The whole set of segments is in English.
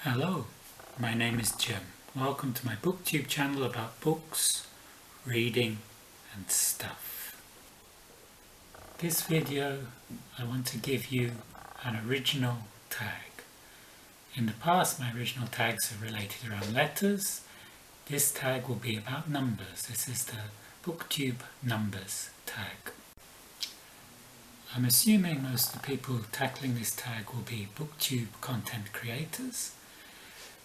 Hello, my name is Jim. Welcome to my Booktube channel about books, reading and stuff. This video I want to give you an original tag. In the past my original tags have related around letters. This tag will be about numbers. This is the Booktube Numbers Tag. I'm assuming most of the people tackling this tag will be Booktube content creators.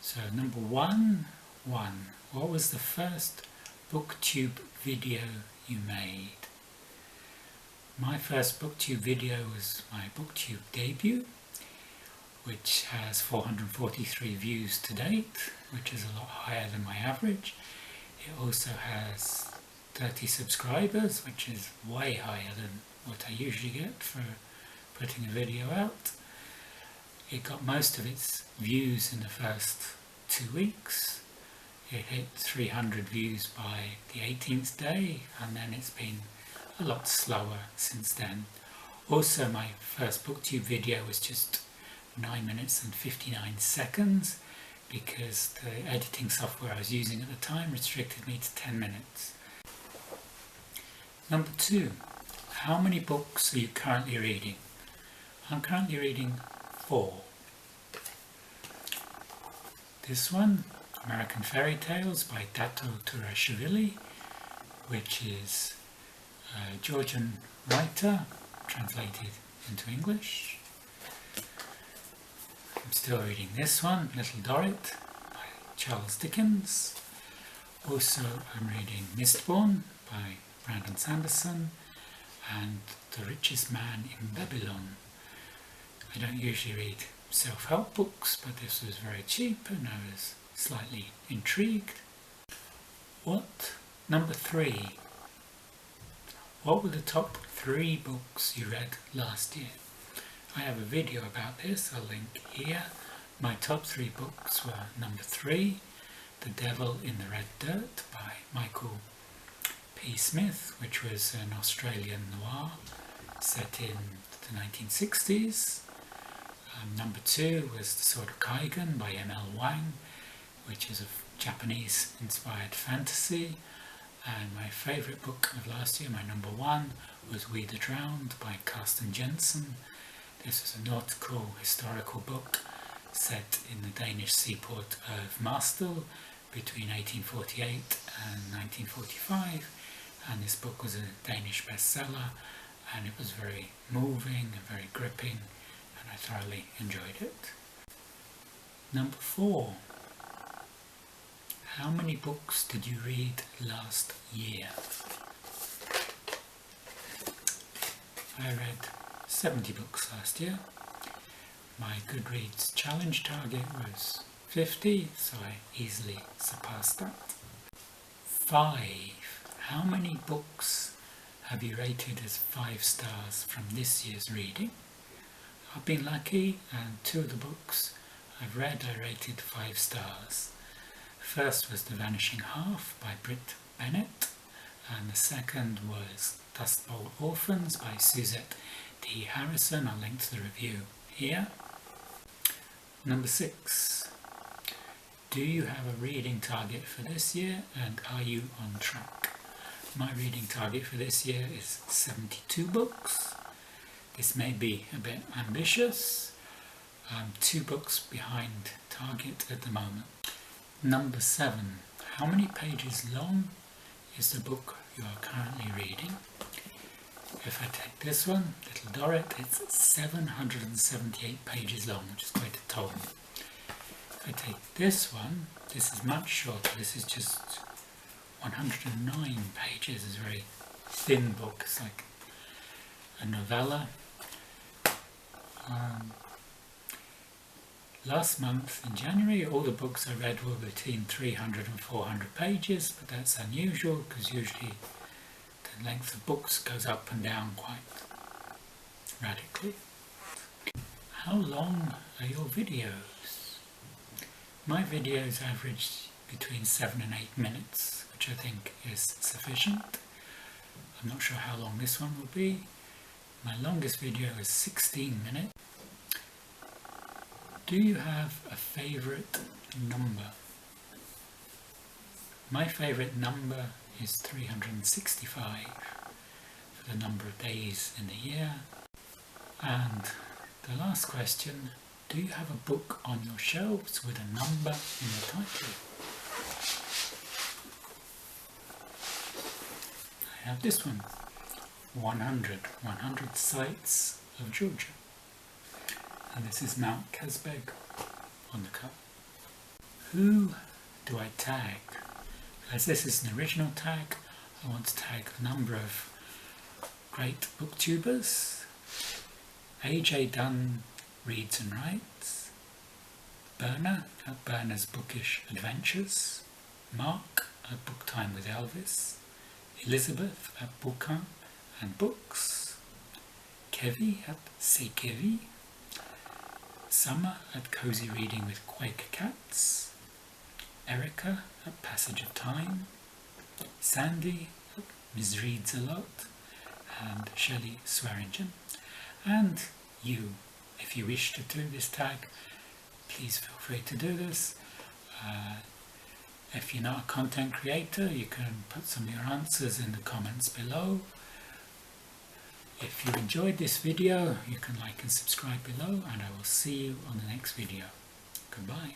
So number one, what was the first Booktube video you made? My first Booktube video was my Booktube debut, which has 443 views to date, which is a lot higher than my average. It also has 30 subscribers, which is way higher than what I usually get for putting a video out. It got most of its views in the first 2 weeks. It hit 300 views by the 18th day, and then it's been a lot slower since then. Also, my first Booktube video was just 9 minutes and 59 seconds because the editing software I was using at the time restricted me to 10 minutes. Number 2, how many books are you currently reading? I'm currently reading 4. This one, American Fairy Tales by Dato Turashvili, which is a Georgian writer translated into English. I'm still reading this one, Little Dorrit by Charles Dickens. Also I'm reading Mistborn by Brandon Sanderson and The Richest Man in Babylon. I don't usually read self-help books, but this was very cheap and I was slightly intrigued. Number 3. What were the top 3 books you read last year? I have a video about this, I'll link here. My top 3 books were number 3, The Devil in the Red Dirt by Michael P. Smith, which was an Australian noir set in the 1960s. Number 2 was The Sword of Kaigan by M.L. Wang, which is a Japanese inspired fantasy. And my favourite book of last year, my number 1, was We the Drowned by Carsten Jensen. This was a nautical historical book set in the Danish seaport of Marstal between 1848 and 1945. And this book was a Danish bestseller, and it was very moving and very gripping, and I thoroughly enjoyed it. Number 4. How many books did you read last year? I read 70 books last year. My Goodreads challenge target was 50, so I easily surpassed that. 5. How many books have you rated as 5 stars from this year's reading? I've been lucky, and 2 of the books I've read I rated 5 stars. First was The Vanishing Half by Britt Bennett, and the second was Dust Bowl Orphans by Suzette D. Harrison. I'll link to the review here. Number 6. Do you have a reading target for this year, and are you on track? My reading target for this year is 72 books. This may be a bit ambitious. I'm 2 books behind target at the moment. Number 7. How many pages long is the book you are currently reading? If I take this one, Little Dorrit, it's 778 pages long, which is quite a tome. If I take this one, this is much shorter. This is just 109 pages. It's a very thin book. It's like a novella. Last month in January, all the books I read were between 300 and 400 pages, but that's unusual because usually the length of books goes up and down quite radically. How long are your videos? My videos average between 7 and 8 minutes, which I think is sufficient. I'm not sure how long this one will be. My longest video is 16 minutes. Do you have a favourite number? My favourite number is 365 for the number of days in the year. And the last question, do you have a book on your shelves with a number in the title? I have this one, 100 Sights of Georgia. And this is Mount Kazbeg on the cover. Who do I tag? As this is an original tag, I want to tag a number of great booktubers. AJ Dunn reads and writes, Berna at Berna's Bookish Adventures, Mark at Book Time with Elvis, Elizabeth at Bookin and Books, Kevy at C'est Kevy, Summer at Cozy Reading with Quaker Cats, Erica at Passage of Time, Sandy at Ms. Reads a Lot, and Shelley Swearingen. And you, if you wish to do this tag, please feel free to do this. If you're not a content creator, you can put some of your answers in the comments below. If you enjoyed this video, you can like and subscribe below, and I will see you on the next video. Goodbye.